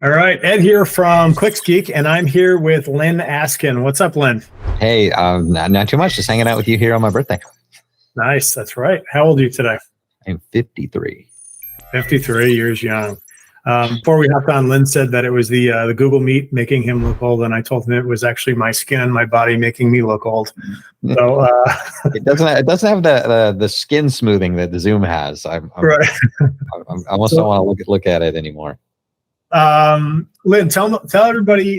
All right, Ed here from Geek, and I'm here with Lyn Askin. What's up, Lyn? Hey, not too much. Just hanging out with you here on my birthday. Nice, that's right. How old are you today? I'm 53. 53 years young. Before we hopped on, Lyn said that it was the Google Meet making him look old, and I told him it was actually my skin, my body making me look old. So it doesn't have the skin smoothing that the Zoom has. I almost don't want to look at it anymore. Lyn, tell everybody,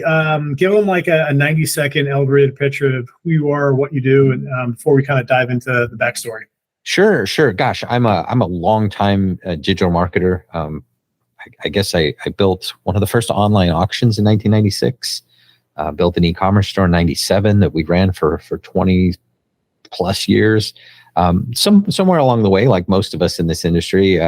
give them like a 90-second elevated picture of who you are, what you do, and before we kind of dive into the backstory. Sure. Gosh, I'm a long-time digital marketer. I guess I built one of the first online auctions in 1996. Built an e-commerce store in 97 that we ran for 20 plus years. Somewhere along the way, like most of us in this industry,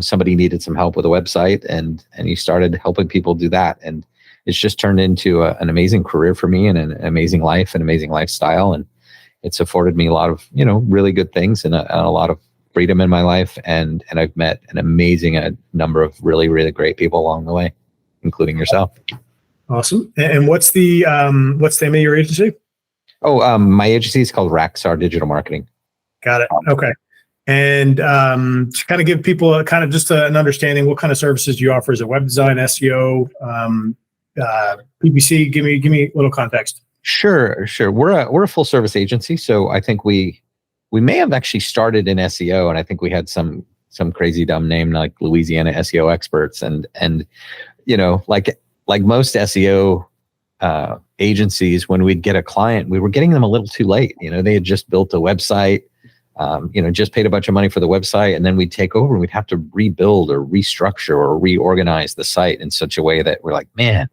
somebody needed some help with a website, and he started helping people do that. And it's just turned into an amazing career for me, and an amazing life, and amazing lifestyle. And it's afforded me a lot of, really good things, and a lot of freedom in my life. And I've met an amazing number of really, really great people along the way, including yourself. Awesome. And what's the name of your agency? Oh, my agency is called Raxxar Digital Marketing. Got it. Okay. And to kind of give people an understanding, what kind of services do you offer? Is it web design, SEO, PPC? Give me a little context. Sure. We're a full service agency, so I think we may have actually started in SEO, and I think we had some crazy dumb name like Louisiana SEO Experts, and like most SEO agencies, when we'd get a client, we were getting them a little too late. They had just built a website. Just paid a bunch of money for the website, and then we'd take over and we'd have to rebuild or restructure or reorganize the site in such a way that we're like, man,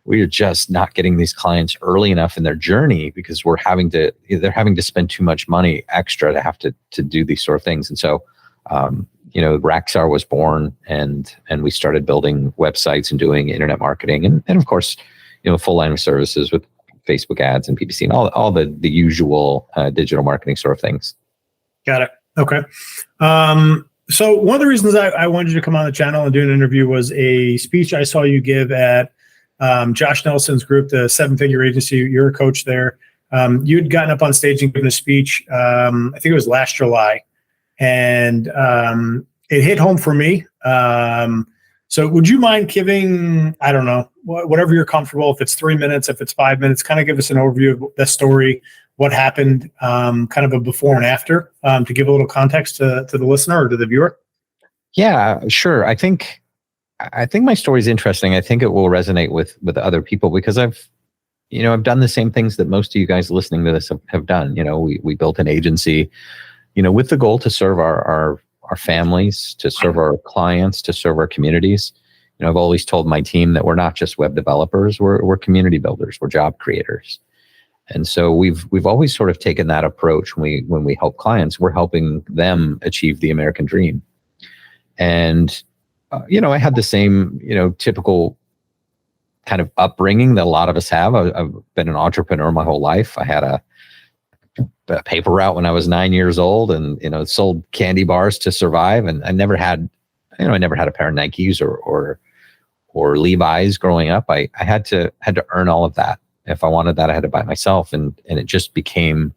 we're just not getting these clients early enough in their journey, because they're having to spend too much money extra to have to do these sort of things. And so, Raxxar was born, and we started building websites and doing internet marketing, and of course, full line of services with Facebook ads and PPC and all the usual digital marketing sort of things. Got it. Okay. So one of the reasons I wanted you to come on the channel and do an interview was a speech I saw you give at Josh Nelson's group, the 7-figure agency. You're a coach there. You had gotten up on stage and given a speech, I think it was last July, and it hit home for me. So would you mind giving, I don't know, whatever you're comfortable, if it's 3 minutes, if it's 5 minutes, kind of give us an overview of the story, what happened, kind of a before and after, to give a little context to the listener or to the viewer? Yeah, sure. I think my story is interesting. I think it will resonate with other people, because I've done the same things that most of you guys listening to this have done. We built an agency, with the goal to serve our families, to serve our clients, to serve our communities. I've always told my team that we're not just web developers, we're community builders, we're job creators. And so we've always sort of taken that approach when we help clients. We're helping them achieve the American dream. And I had the same typical kind of upbringing that a lot of us have. I've been an entrepreneur my whole life. I had a paper route when I was 9 years old, and sold candy bars to survive. And I never had a pair of Nikes or Levi's growing up. I had to earn all of that. If I wanted that, I had to buy it myself, and it just becoming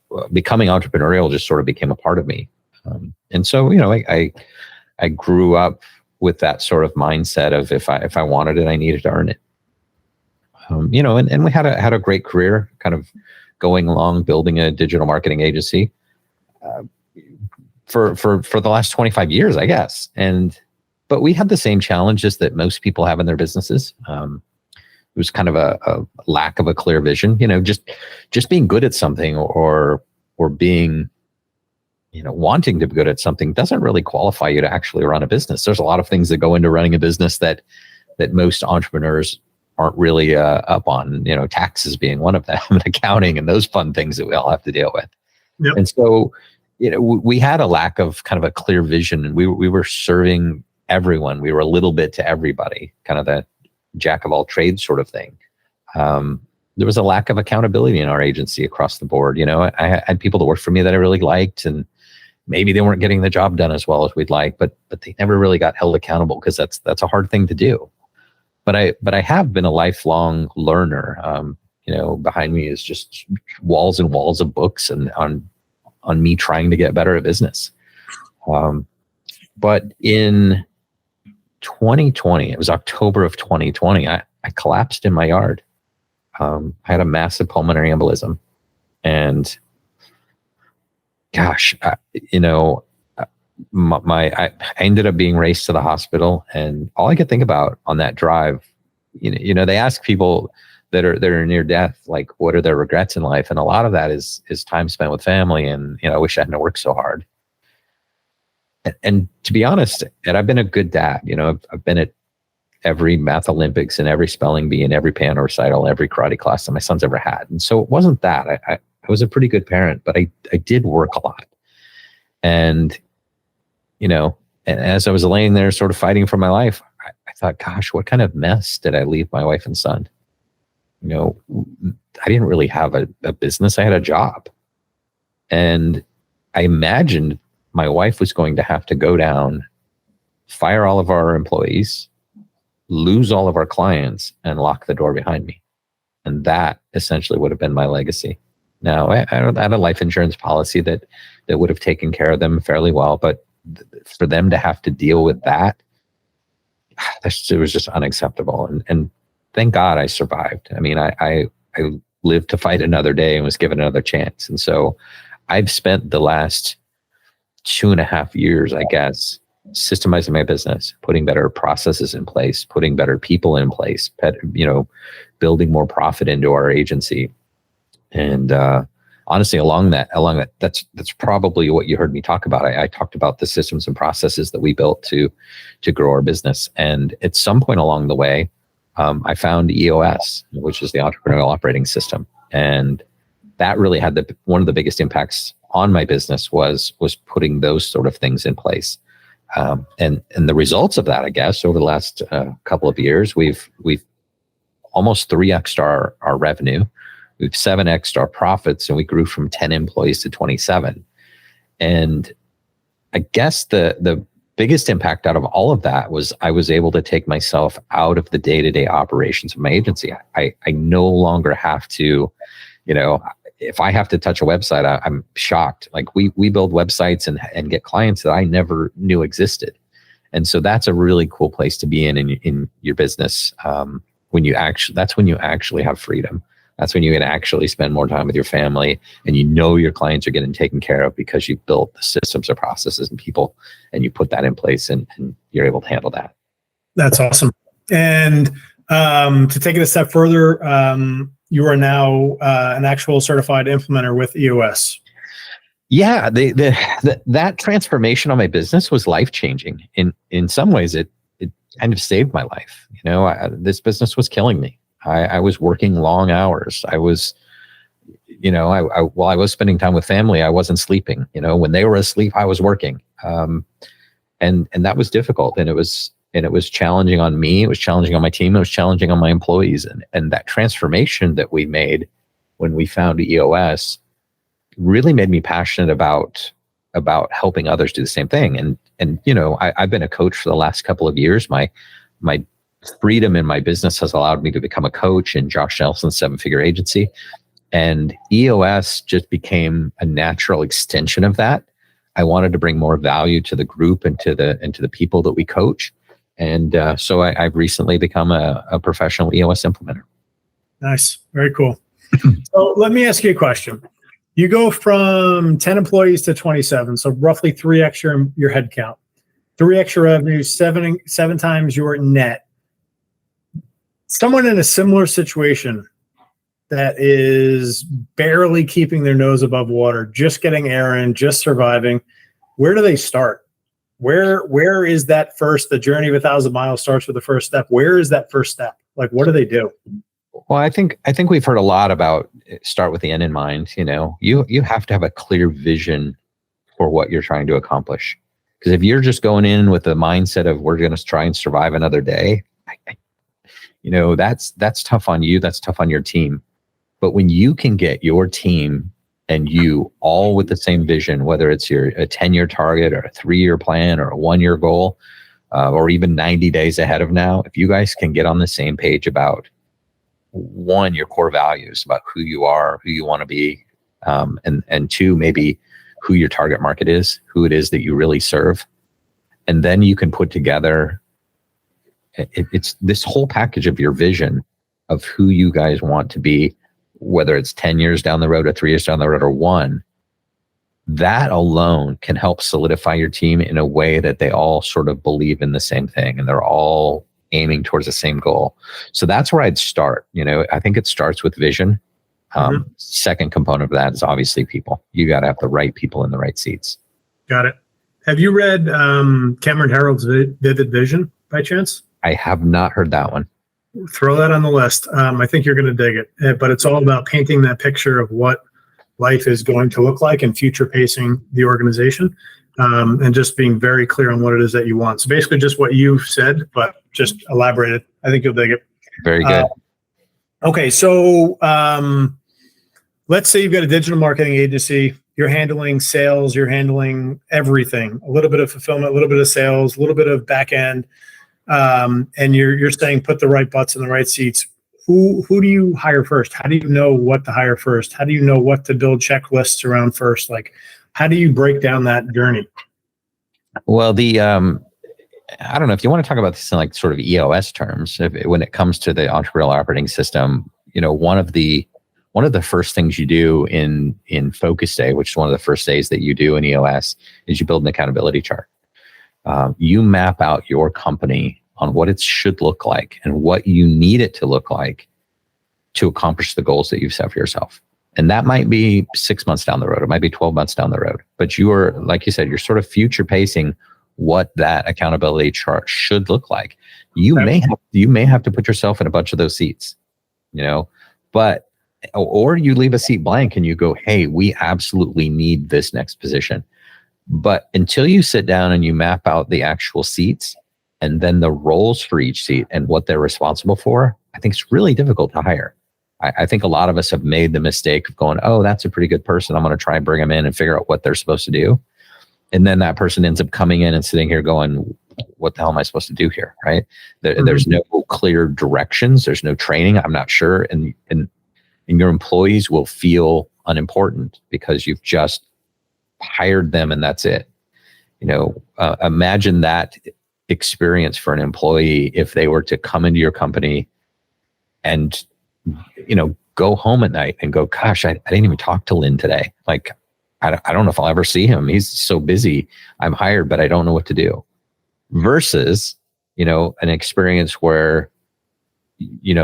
entrepreneurial just sort of became a part of me. And so I grew up with that sort of mindset of if I wanted it, I needed to earn it. And we had a great career, kind of going along, building a digital marketing agency for the last 25 years, I guess. But we had the same challenges that most people have in their businesses. It was kind of a lack of a clear vision, just being good at something or being, wanting to be good at something doesn't really qualify you to actually run a business. There's a lot of things that go into running a business that most entrepreneurs aren't really up on, taxes being one of them, and accounting and those fun things that we all have to deal with. Yep. And so, we had a lack of kind of a clear vision, and we were serving everyone. We were a little bit to everybody, kind of the jack of all trades sort of thing. There was a lack of accountability in our agency across the board. I had people that worked for me that I really liked, and maybe they weren't getting the job done as well as we'd like, but they never really got held accountable, because that's a hard thing to do. But I have been a lifelong learner. Behind me is just walls and walls of books and on me trying to get better at business. But in 2020, it was October of 2020, I collapsed in my yard. I had a massive pulmonary embolism, and gosh, I ended up being raced to the hospital, and all I could think about on that drive, they ask people that are near death, like, what are their regrets in life? And a lot of that is time spent with family. And, I wish I hadn't worked so hard. And to be honest, and I've been a good dad, I've been at every math Olympics and every spelling bee and every piano recital, every karate class that my son's ever had. And so it wasn't that. I was a pretty good parent, but I did work a lot. And, and as I was laying there sort of fighting for my life, I thought, gosh, what kind of mess did I leave my wife and son? I didn't really have a business. I had a job. And I imagined my wife was going to have to go down, fire all of our employees, lose all of our clients, and lock the door behind me. And that essentially would have been my legacy. Now, I had a life insurance policy that would have taken care of them fairly well, but for them to have to deal with that, it was just unacceptable. And thank God I survived. I mean, I lived to fight another day and was given another chance. And so I've spent the last 2.5 years, I guess, systemizing my business, putting better processes in place, putting better people in place, building more profit into our agency. And honestly, along that, that's probably what you heard me talk about. I talked about the systems and processes that we built to grow our business. And at some point along the way, I found EOS, which is the Entrepreneurial Operating System. And that really had one of the biggest impacts on my business was putting those sort of things in place. And the results of that, I guess, over the last couple of years, we've almost 3x'd our revenue. We've 7x'd our profits, and we grew from 10 employees to 27. And I guess the biggest impact out of all of that was I was able to take myself out of the day-to-day operations of my agency. I no longer have to, if I have to touch a website, I'm shocked. Like we build websites and get clients that I never knew existed. And so that's a really cool place to be in your business. That's when you actually have freedom. That's when you can actually spend more time with your family, and your clients are getting taken care of because you've built the systems or processes and people, and you put that in place, and you're able to handle that. That's awesome. And to take it a step further, you are now an actual certified implementer with EOS. Yeah, that transformation on my business was life-changing. In some ways, it kind of saved my life. This business was killing me. I was working long hours. I was, while I was spending time with family, I wasn't sleeping. When they were asleep, I was working. And that was difficult. And it was challenging on me. It was challenging on my team. It was challenging on my employees. And that transformation that we made when we found EOS really made me passionate about helping others do the same thing. And I've been a coach for the last couple of years. My freedom in my business has allowed me to become a coach in Josh Nelson's 7-figure agency. And EOS just became a natural extension of that. I wanted to bring more value to the group and to the people that we coach. And so I've recently become a professional EOS implementer. Nice. Very cool. So let me ask you a question. You go from 10 employees to 27, so roughly 3x your head count, 3x your revenue, seven times your net. Someone in a similar situation that is barely keeping their nose above water, just getting air in, just surviving, where do they start? Where is that the journey of 1,000 miles starts with the first step? Where is that first step? Like, what do they do? Well, I think we've heard a lot about start with the end in mind. You have to have a clear vision for what you're trying to accomplish. Because if you're just going in with the mindset of we're going to try and survive another day, that's tough on you. That's tough on your team. But when you can get your team and you all with the same vision, whether it's a 10-year target or a 3-year plan or a 1-year goal, or even 90 days ahead of now, if you guys can get on the same page about one, your core values, about who you are, who you want to be, and two, maybe who your target market is, who it is that you really serve. And then you can put together, it's this whole package of your vision of who you guys want to be, whether it's 10 years down the road or 3 years down the road or 1. That alone can help solidify your team in a way that they all sort of believe in the same thing and they're all aiming towards the same goal. So that's where I'd start. I think it starts with vision. Second component of that is obviously people. You got to have the right people in the right seats. Got it. Have you read Cameron Herold's Vivid Vision by chance? I have not heard that one. Throw that on the list. I think you're going to dig it. But it's all about painting that picture of what life is going to look like and future pacing the organization, and just being very clear on what it is that you want. So basically just what you've said, but just elaborated. I think you'll dig it. Very good. Okay. So let's say you've got a digital marketing agency. You're handling sales. You're handling everything, a little bit of fulfillment, a little bit of sales, a little bit of back end. And you're saying put the right butts in the right seats. Who do you hire first? How do you know what to hire first? How do you know what to build checklists around first? Like, how do you break down that journey? Well, I don't know if you want to talk about this in like sort of EOS terms. When it comes to the entrepreneurial operating system, one of the first things you do in Focus Day, which is one of the first days that you do in EOS, is you build an accountability chart. You map out your company on what it should look like and what you need it to look like to accomplish the goals that you've set for yourself. And that might be 6 months down the road. It might be 12 months down the road. But you are, like you said, you're sort of future pacing what that accountability chart should look like. You may have to put yourself in a bunch of those seats, but, or you leave a seat blank and you go, hey, we absolutely need this next position. But until you sit down and you map out the actual seats and then the roles for each seat and what they're responsible for, I think it's really difficult to hire. I think a lot of us have made the mistake of going, oh, that's a pretty good person. I'm going to try and bring them in and figure out what they're supposed to do. And then that person ends up coming in and sitting here going, what the hell am I supposed to do here? Right? There's no clear directions. There's no training. I'm not sure. And your employees will feel unimportant because you've just hired them and that's it. Imagine that experience for an employee if they were to come into your company and go home at night and go, gosh, I didn't even talk to Lyn today. Like, I don't know if I'll ever see him. He's so busy. I'm hired, but I don't know what to do. Versus, an experience where,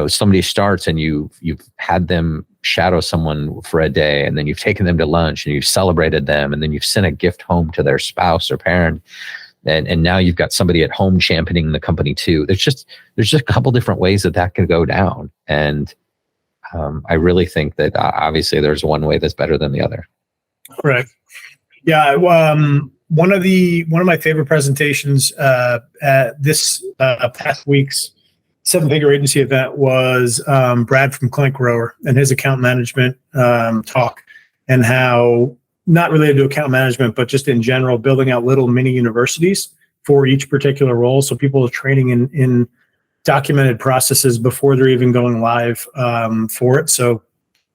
somebody starts and you've had them shadow someone for a day, and then you've taken them to lunch and you've celebrated them, and then you've sent a gift home to their spouse or parent. And now you've got somebody at home championing the company too. There's just a couple different ways that can go down. And I really think that obviously there's one way that's better than the other. Right. Yeah. One of my favorite presentations at this past week's 7-figure agency event was Brad from Clint Grower and his account management talk, and how, not related to account management, but just in general, building out little mini universities for each particular role. So people are training in documented processes before they're even going live for it. So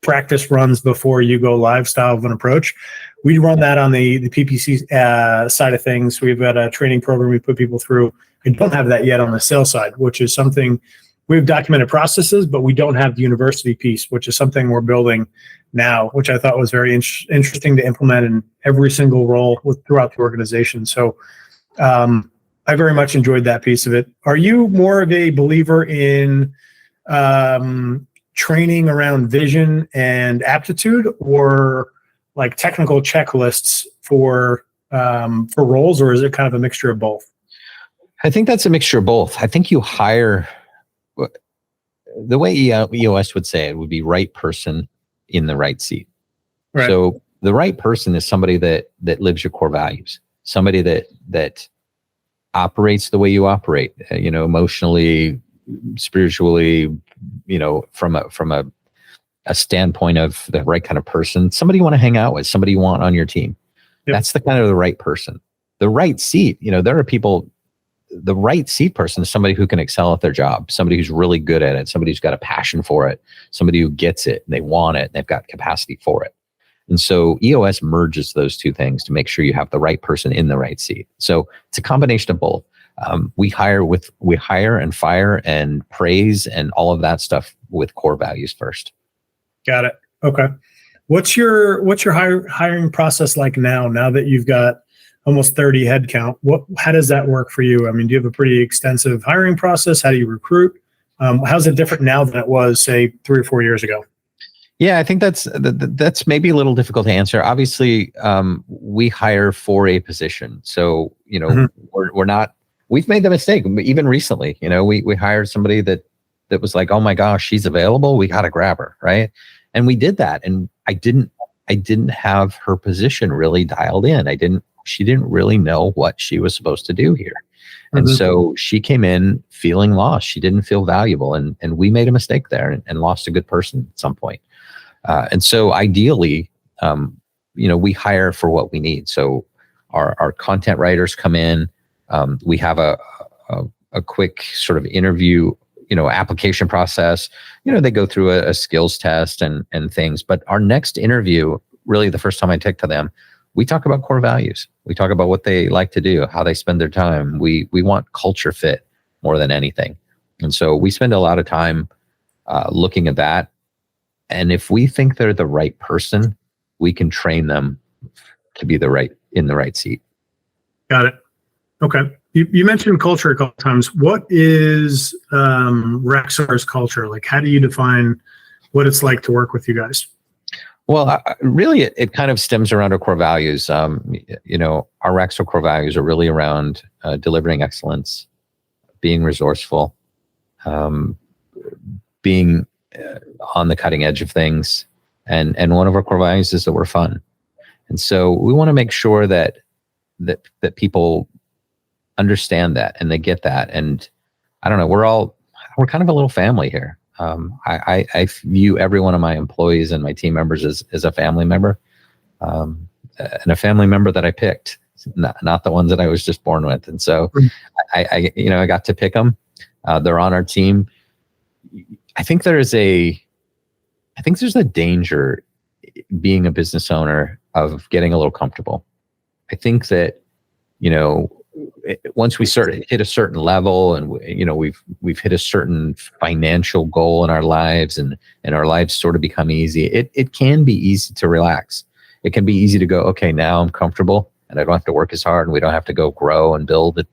practice runs before you go live style of an approach. We run that on the PPC side of things. We've got a training program we put people through. We don't have that yet on the sales side, which is something we've documented processes, but we don't have the university piece, which is something we're building now, which I thought was very interesting to implement in every single role throughout the organization. So I very much enjoyed that piece of it. Are you more of a believer in training around vision and aptitude, or like technical checklists for roles, or is it kind of a mixture of both? I think that's a mixture of both. I think you hire, the way EOS would say it would be right person in the right seat. Right. So the right person is somebody that lives your core values, somebody that operates the way you operate, emotionally, spiritually, from a a standpoint of the right kind of person, somebody you want to hang out with, somebody you want on your team. Yep. That's the kind of the right person. The right seat, there are people, the right seat person is somebody who can excel at their job, somebody who's really good at it, somebody who's got a passion for it, somebody who gets it, and they want it, and they've got capacity for it. And so EOS merges those two things to make sure you have the right person in the right seat. So it's a combination of both. We hire and fire and praise and all of that stuff with core values first. Got it. Okay. What's your hiring process like now that you've got almost 30 headcount? How does that work for you? I mean, do you have a pretty extensive hiring process? How do you recruit? How's it different now than it was, say, 3 or 4 years ago? Yeah, I think that's maybe a little difficult to answer. Obviously, we hire for a position. So, we've made the mistake, even recently, we hired somebody that was like, oh my gosh, she's available. We got to grab her. Right. And we did that. And I didn't have her position really dialed in. She didn't really know what she was supposed to do here. And so she came in feeling lost. She didn't feel valuable. And we made a mistake there and lost a good person at some point. And so ideally, we hire for what we need. So our content writers come in. We have a quick sort of interview, application process. They go through a skills test and things. But our next interview, really the first time I take to them, we talk about core values. We talk about what they like to do, how they spend their time. We want culture fit more than anything. And so we spend a lot of time looking at that. And if we think they're the right person, we can train them to be in the right seat. Got it. Okay. You mentioned culture a couple times. What is Raxxar's culture? Like, how do you define what it's like to work with you guys? Well, really, it kind of stems around our core values. Our Raxxar core values are really around delivering excellence, being resourceful, being on the cutting edge of things, and one of our core values is that we're fun. And so we want to make sure that people understand that and they get that. And I don't know, we're kind of a little family here. I view every one of my employees and my team members as a family member, and a family member that I picked, not the ones that I was just born with. And so I got to pick them. They're on our team. I think there's a danger being a business owner of getting a little comfortable. I think that, once we hit a certain level and we've hit a certain financial goal in our lives and our lives sort of become easy, it can be easy to relax. It can be easy to go, okay, now I'm comfortable and I don't have to work as hard and we don't have to go grow and build it.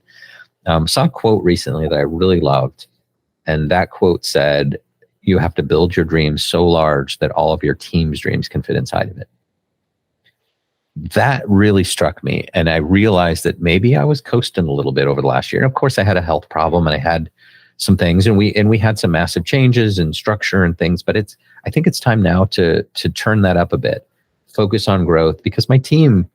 Saw a quote recently that I really loved. And that quote said, you have to build your dreams so large that all of your team's dreams can fit inside of it. That really struck me. And I realized that maybe I was coasting a little bit over the last year. And of course I had a health problem and I had some things and we had some massive changes in structure and things, but I think it's time now to turn that up a bit, focus on growth, because my team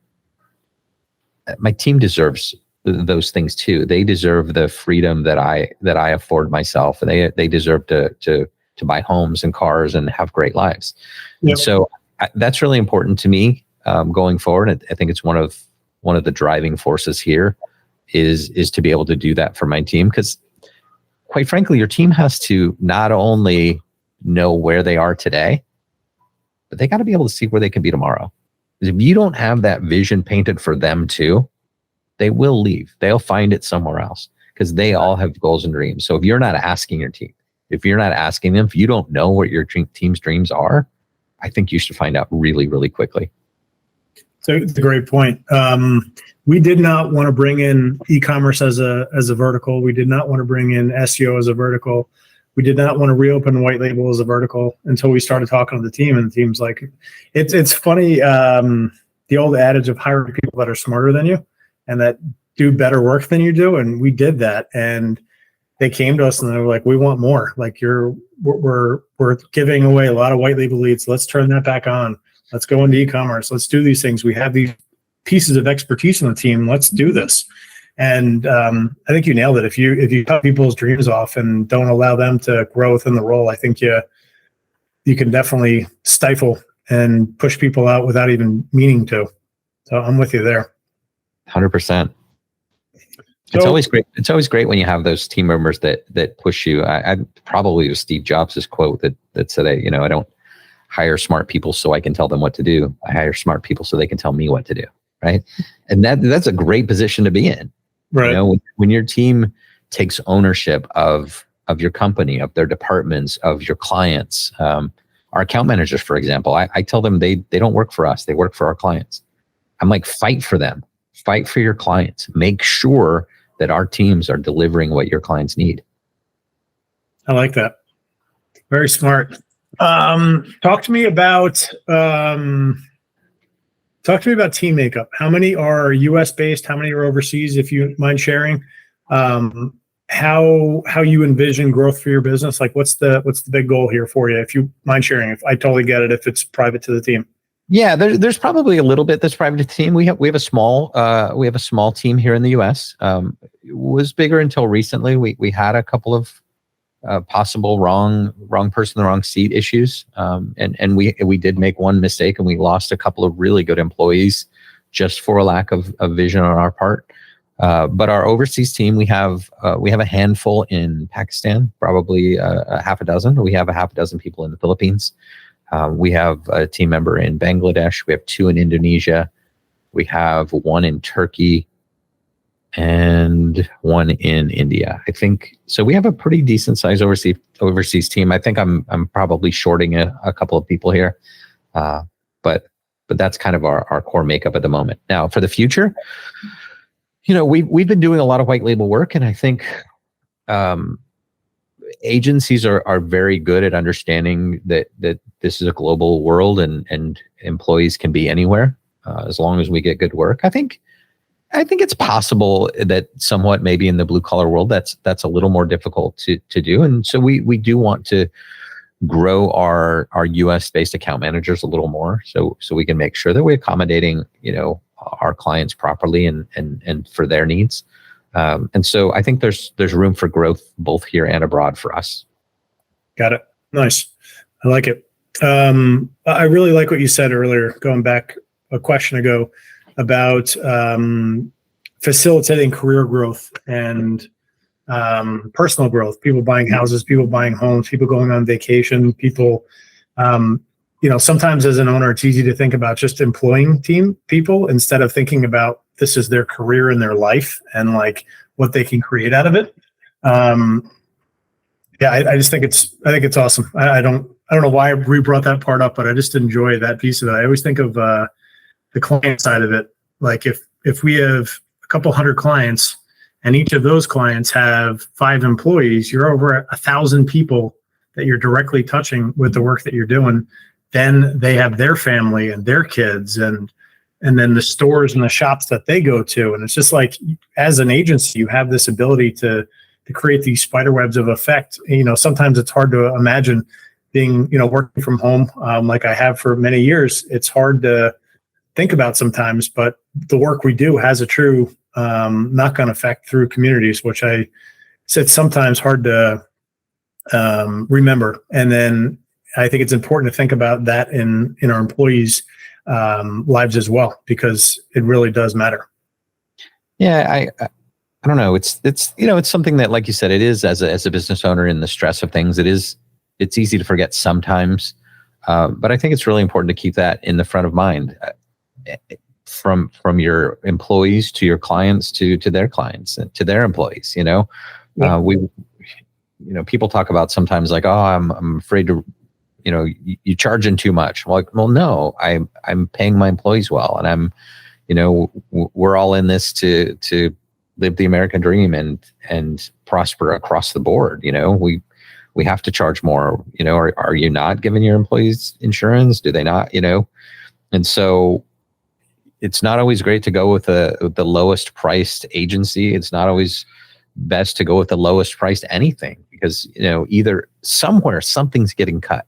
deserves those things too. They deserve the freedom that I afford myself, and they deserve to buy homes and cars and have great lives. Yep. And so that's really important to me going forward. I think it's one of the driving forces here is to be able to do that for my team, because quite frankly, your team has to not only know where they are today, but they got to be able to see where they can be tomorrow. Because if you don't have that vision painted for them too, they will leave. They'll find it somewhere else because they all have goals and dreams. So if you're not asking your team, if you're not asking them, if you don't know what your team's dreams are, I think you should find out really, really quickly. So it's a great point. We did not want to bring in e-commerce as a vertical. We did not want to bring in SEO as a vertical. We did not want to reopen white label as a vertical until we started talking to the team. And the team's like, it's funny, the old adage of hiring people that are smarter than you and that do better work than you do. And we did that. And they came to us and they were like, we want more. Like we're giving away a lot of white label leads. Let's turn that back on. Let's go into e-commerce. Let's do these things. We have these pieces of expertise on the team. Let's do this. And I think you nailed it. If you cut people's dreams off and don't allow them to grow within the role, I think you can definitely stifle and push people out without even meaning to. So I'm with you there. 100%. It's always great. It's always great when you have those team members that push you. I probably was Steve Jobs' quote that said, I don't hire smart people so I can tell them what to do. I hire smart people so they can tell me what to do. Right. And that's a great position to be in. Right. When your team takes ownership of your company, of their departments, of your clients, our account managers, for example, I tell them they don't work for us. They work for our clients. I'm like, fight for them, fight for your clients, make sure that our teams are delivering what your clients need. I like that. Very smart. Talk to me about team makeup. How many are US based? How many are overseas? If you mind sharing, how you envision growth for your business? Like what's the big goal here for you? If you mind sharing, if I totally get it, if it's private to the team. Yeah, there's probably a little bit that's private to the team. We have a small team here in the US. It was bigger until recently. We had a couple of possible wrong person, the wrong seat issues. And we did make one mistake and we lost a couple of really good employees just for a lack of vision on our part. But our overseas team, we have a handful in Pakistan, probably a half a dozen. We have a half a dozen people in the Philippines. We have a team member in Bangladesh. We have 2 in Indonesia. We have 1 in Turkey and 1 in India. I think so. We have a pretty decent size overseas team. I think I'm probably shorting a couple of people here, but that's kind of our core makeup at the moment. Now for the future, we've been doing a lot of white label work, and I think agencies are very good at understanding that this is a global world and employees can be anywhere as long as we get good work. I think it's possible that somewhat maybe in the blue collar world that's a little more difficult to do, and so we do want to grow our US based account managers a little more so we can make sure that we're accommodating our clients properly and for their needs. And so I think there's room for growth both here and abroad for us. Got it. Nice. I like it. I really like what you said earlier, going back a question ago about facilitating career growth and personal growth, people buying houses, people buying homes, people going on vacation, people, sometimes as an owner, it's easy to think about just employing people instead of thinking about this is their career and their life and like what they can create out of it. I just think it's awesome. I don't know why we brought that part up, but I just enjoy that piece of it. I always think of the client side of it. Like if we have a couple hundred clients and each of those clients have 5 employees, you're over 1,000 people that you're directly touching with the work that you're doing. Then they have their family and their kids and then the stores and the shops that they go to. And it's just like, as an agency, you have this ability to create these spider webs of effect. Sometimes it's hard to imagine being, working from home like I have for many years. It's hard to think about sometimes, but the work we do has a true knock-on effect through communities, which it's sometimes hard to remember. And then I think it's important to think about that in our employees' lives as well, because it really does matter. Yeah, I don't know. It's something that, like you said, it is as a business owner in the stress of things. It's easy to forget sometimes, but I think it's really important to keep that in the front of mind, from your employees to your clients to their clients and to their employees. Yeah. People talk about sometimes like, oh, I'm afraid to. You charging too much. Well, no, I'm paying my employees well, and I'm, we're all in this to live the American dream and prosper across the board. We have to charge more. Are you not giving your employees insurance? Do they not? And so it's not always great to go with the lowest priced agency. It's not always best to go with the lowest priced anything, because either somewhere something's getting cut.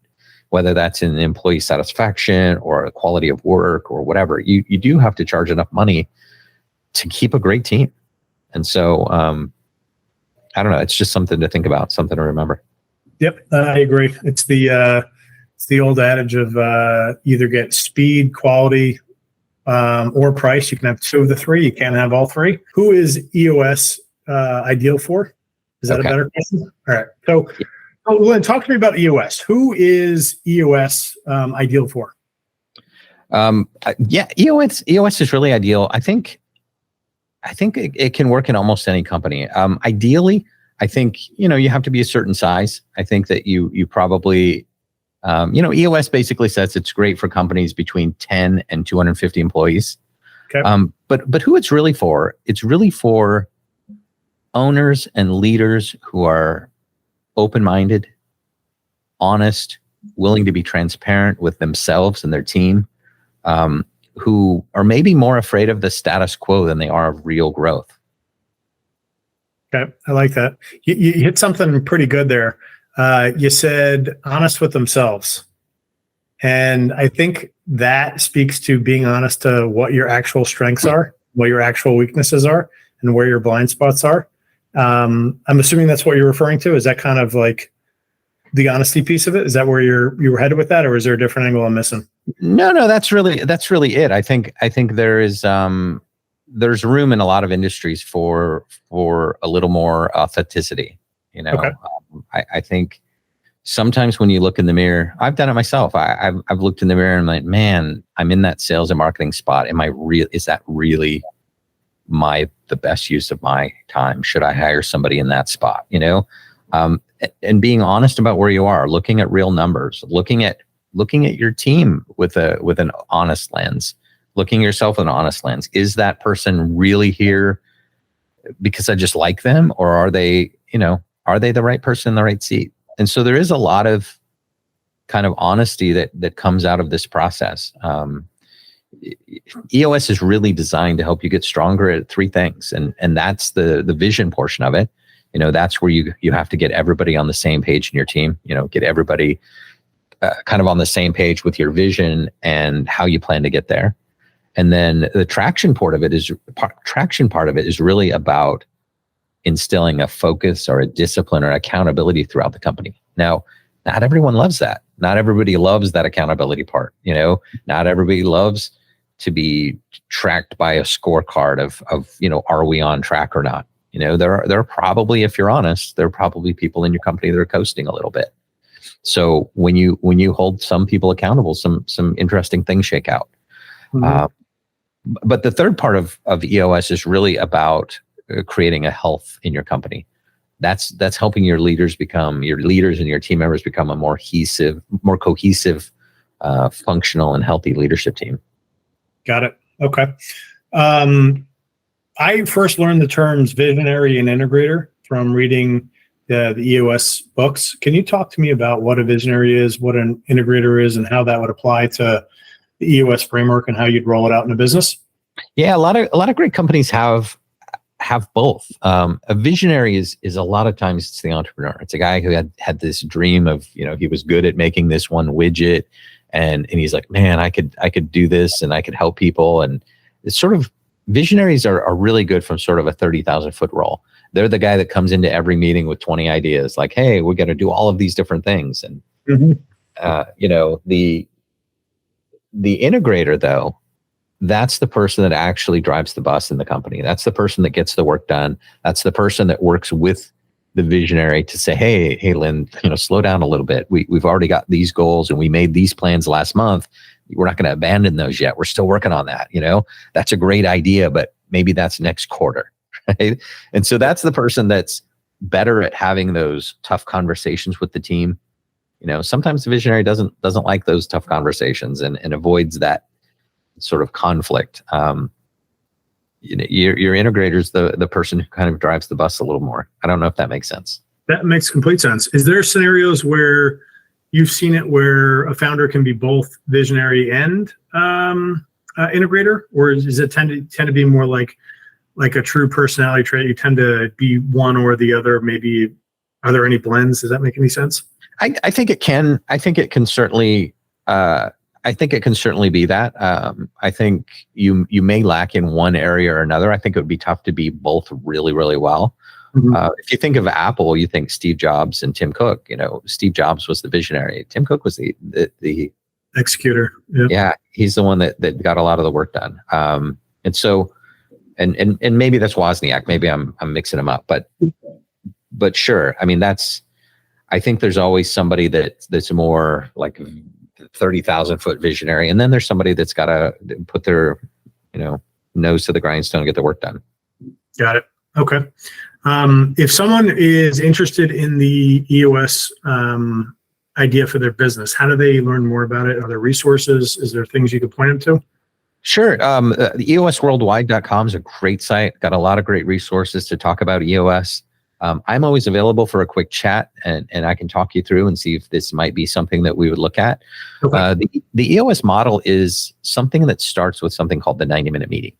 Whether that's in employee satisfaction or quality of work or whatever, you do have to charge enough money to keep a great team. And so, I don't know, it's just something to think about, something to remember. Yep, I agree. It's the It's the old adage of either get speed, quality, or price. You can have two of the three. You can't have all three. Who is EOS ideal for? Is that a better question? All right. So, Lyn, talk to me about EOS. Who is EOS ideal for? Yeah, EOS is really ideal. I think it can work in almost any company. Ideally, I think, you have to be a certain size. I think that you probably, EOS basically says it's great for companies between 10 and 250 employees. Okay. But who it's really for owners and leaders who are open-minded, honest, willing to be transparent with themselves and their team, who are maybe more afraid of the status quo than they are of real growth. Okay, I like that. You hit something pretty good there. You said honest with themselves. And I think that speaks to being honest to what your actual strengths are, what your actual weaknesses are, and where your blind spots are. I'm assuming that's what you're referring to. Is that kind of like the honesty piece of it? Is that where you were headed with that, or is there a different angle I'm missing? No, that's really it. I think there is there's room in a lot of industries for a little more authenticity. Okay. I think sometimes when you look in the mirror, I've done it myself. I've looked in the mirror and I'm like, man, I'm in that sales and marketing spot. Is that really the best use of my time? Should I hire somebody in that spot? And being honest about where you are, looking at real numbers, looking at your team with an honest lens, looking at yourself with an honest lens. Is that person really here because I just like them, or are they the right person in the right seat? And so there is a lot of kind of honesty that comes out of this process. EOS is really designed to help you get stronger at three things. And that's the vision portion of it. That's where you have to get everybody on the same page in your team, get everybody kind of on the same page with your vision and how you plan to get there. And then the traction part of it is really about instilling a focus or a discipline or accountability throughout the company. Now, not everyone loves that. Not everybody loves that accountability part. Not everybody loves to be tracked by a scorecard of are we on track or not? There are probably, if you're honest, there are probably people in your company that are coasting a little bit. So when you hold some people accountable, some interesting things shake out. Mm-hmm. But the third part of EOS is really about creating a health in your company. That's helping your leaders and your team members become a more cohesive, functional and healthy leadership team. Got it. Okay. I first learned the terms visionary and integrator from reading the EOS books. Can you talk to me about what a visionary is, what an integrator is, and how that would apply to the EOS framework and how you'd roll it out in a business? Yeah, a lot of great companies have both. A visionary is a lot of times it's the entrepreneur. It's a guy who had this dream of, he was good at making this one widget, and he's like, man, I could do this and I could help people. And it's sort of, visionaries are really good from sort of a 30,000 foot role. They're the guy that comes into every meeting with 20 ideas, like, hey, we're going to do all of these different things. And the integrator, though, that's the person that actually drives the bus in the company. That's the person that gets the work done. That's the person that works with the visionary to say, hey, Lyn, slow down a little bit. We've already got these goals and we made these plans last month. We're not going to abandon those yet. We're still working on that. That's a great idea, but maybe that's next quarter. Right? And so that's the person that's better at having those tough conversations with the team. Sometimes the visionary doesn't like those tough conversations and avoids that sort of conflict. Your integrator's the person who kind of drives the bus a little more. I don't know if that makes sense. That makes complete sense. Is there scenarios where you've seen it where a founder can be both visionary and integrator, or does it tend to be more like a true personality trait? You tend to be one or the other. Maybe are there any blends? Does that make any sense? I think it can. I think it can certainly. I think it can certainly be that. I think you may lack in one area or another. I think it would be tough to be both really, really well. If you think of Apple, you think Steve Jobs and Tim Cook. Steve Jobs was the visionary. Tim Cook was the executor. Yeah, he's the one that got a lot of the work done. And so, and maybe that's Wozniak. Maybe I'm mixing them up, but sure. I mean, I think there's always somebody that's more like 30,000 foot visionary, and then there's somebody that's got to put their nose to the grindstone and get the work done. Got it. Okay. If someone is interested in the EOS idea for their business, how do they learn more about it? Are there resources? Is there things you could point them to? Sure. The EOSworldwide.com is a great site. Got a lot of great resources to talk about EOS. I'm always available for a quick chat, and I can talk you through and see if this might be something that we would look at. Okay. The EOS model is something that starts with something called the 90-minute meeting.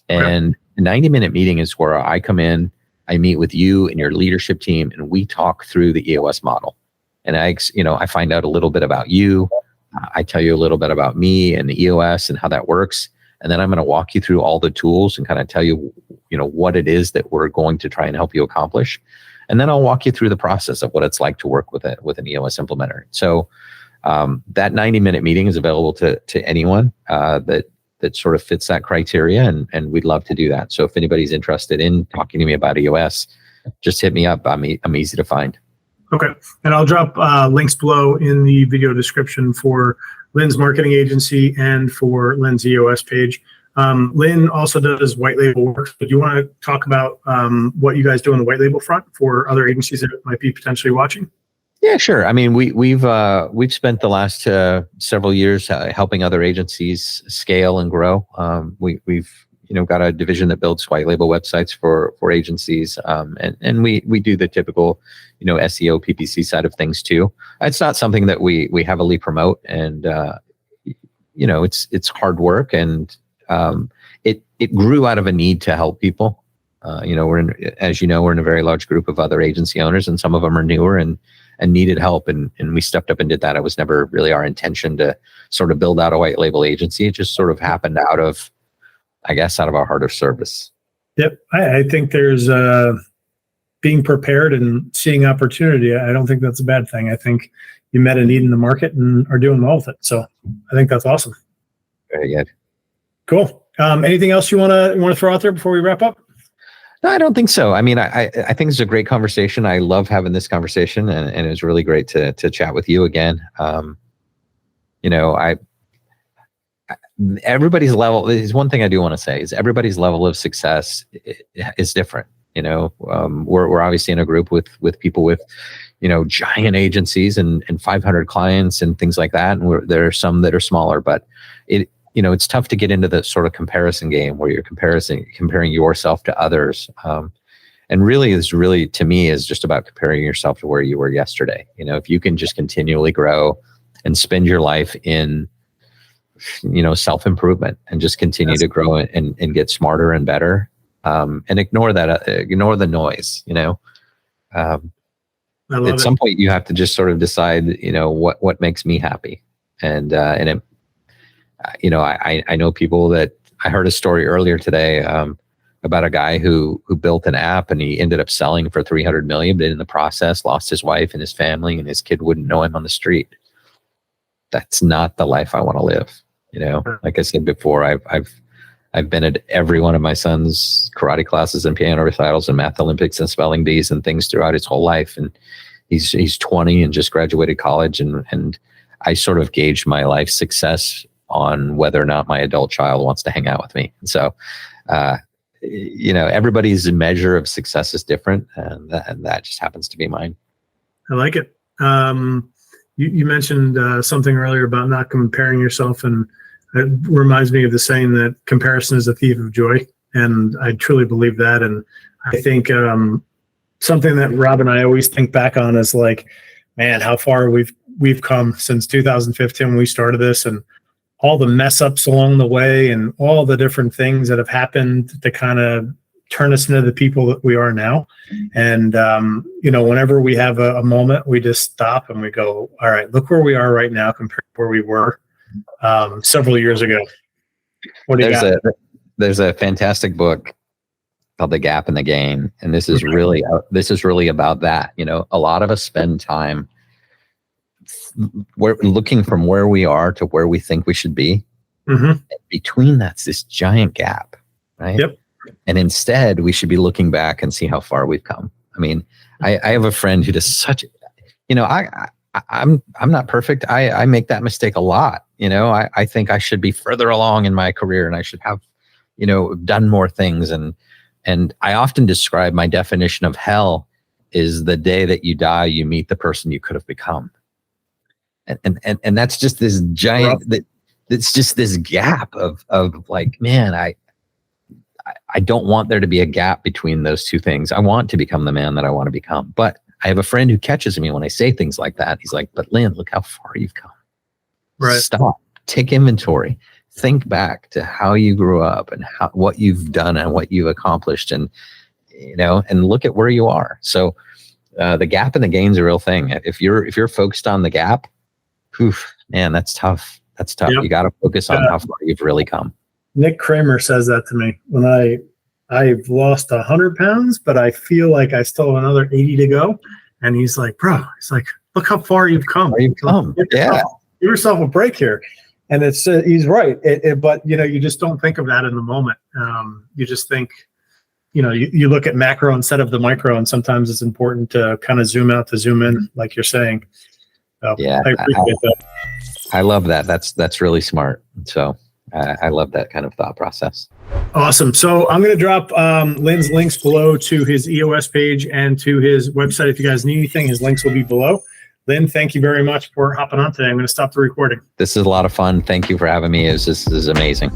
And the 90-minute meeting is where I come in, I meet with you and your leadership team, and we talk through the EOS model. And I find out a little bit about you. I tell you a little bit about me and the EOS and how that works. And then I'm going to walk you through all the tools and kind of tell you, what it is that we're going to try and help you accomplish. And then I'll walk you through the process of what it's like to work with an EOS implementer. So that 90-minute meeting is available to anyone that sort of fits that criteria, and we'd love to do that. So if anybody's interested in talking to me about EOS, just hit me up. I'm easy to find. Okay. And I'll drop links below in the video description for Lyn's marketing agency and for Lyn's EOS page. Lyn also does white label work. But do you want to talk about what you guys do on the white label front for other agencies that might be potentially watching? Yeah, sure. I mean, we've spent the last several years helping other agencies scale and grow. We've got a division that builds white label websites for agencies, and we do the typical SEO PPC side of things too. It's not something that we heavily promote, and it's hard work, and it grew out of a need to help people. We're in a very large group of other agency owners, and some of them are newer and needed help, and we stepped up and did that. It was never really our intention to sort of build out a white label agency. It just sort of happened out of our heart of service. Yep. I think there's being prepared and seeing opportunity. I don't think that's a bad thing. I think you met a need in the market and are doing well with it. So I think that's awesome. Very good. Cool. Anything else you want to throw out there before we wrap up? No, I don't think so. I mean, I think it's a great conversation. I love having this conversation, and it was really great to chat with you again. Everybody's level is one thing I do want to say is everybody's level of success is different. We're obviously in a group with people with, giant agencies and 500 clients and things like that. And there are some that are smaller, but it's tough to get into the sort of comparison game where you're comparing yourself to others. And really to me is just about comparing yourself to where you were yesterday. If you can just continually grow and spend your life in, self-improvement and just continue to grow and get smarter and better, and ignore the noise, at some point you have to just sort of decide, what makes me happy. And I know people that I heard a story earlier today about a guy who built an app and he ended up selling for 300 million, but in the process lost his wife and his family, and his kid wouldn't know him on the street. That's not the life I want to live. Like I said before, I've been at every one of my son's karate classes and piano recitals and math Olympics and spelling bees and things throughout his whole life. And he's 20 and just graduated college. And I sort of gauged my life success on whether or not my adult child wants to hang out with me. And so, everybody's measure of success is different, and that just happens to be mine. I like it. You mentioned something earlier about not comparing yourself, and it reminds me of the saying that comparison is a thief of joy. And I truly believe that. And I think something that Rob and I always think back on is like, man, how far we've come since 2015 when we started this, and all the mess ups along the way and all the different things that have happened to kind of turn us into the people that we are now. And, whenever we have a moment, we just stop and we go, all right, look where we are right now compared to where we were several years ago. What do you got? There's a fantastic book called The Gap in the Gain. And this is really about that. You know, a lot of us spend time we're looking from where we are to where we think we should be. Mm-hmm. Between that's this giant gap, right? Yep. And instead, we should be looking back and see how far we've come. I mean, I have a friend who does such, you know, I'm not perfect. I make that mistake a lot. You know, I think I should be further along in my career and I should have, you know, done more things. And I often describe my definition of hell is the day that you die, you meet the person you could have become. And that's just this giant, it's just this gap of like, man, I don't want there to be a gap between those two things. I want to become the man that I want to become. But I have a friend who catches me when I say things like that. He's like, but Lyn, look how far you've come. Right. Stop, take inventory, think back to how you grew up and what you've done and what you've accomplished. And, you know, and look at where you are. So the gap and the gain's a real thing. If you're focused on the gap, man, that's tough. That's tough. Yep. You got to focus on how far you've really come. Nick Kramer says that to me when I've lost 100 pounds, but I feel like I still have another 80 to go. And he's like, bro, it's like, look how far you've come. Give yourself a break here. And it's he's right. But you know, you just don't think of that in the moment. You just think, you know, you look at macro instead of the micro, and sometimes it's important to kind of zoom out to zoom in, like you're saying. So yeah, I appreciate that. I love that. That's really smart. So I love that kind of thought process. Awesome. So I'm going to drop Lyn's links below to his EOS page and to his website. If you guys need anything, his links will be below. Lyn, thank you very much for hopping on today. I'm going to stop the recording. This is a lot of fun. Thank you for having me. This is amazing.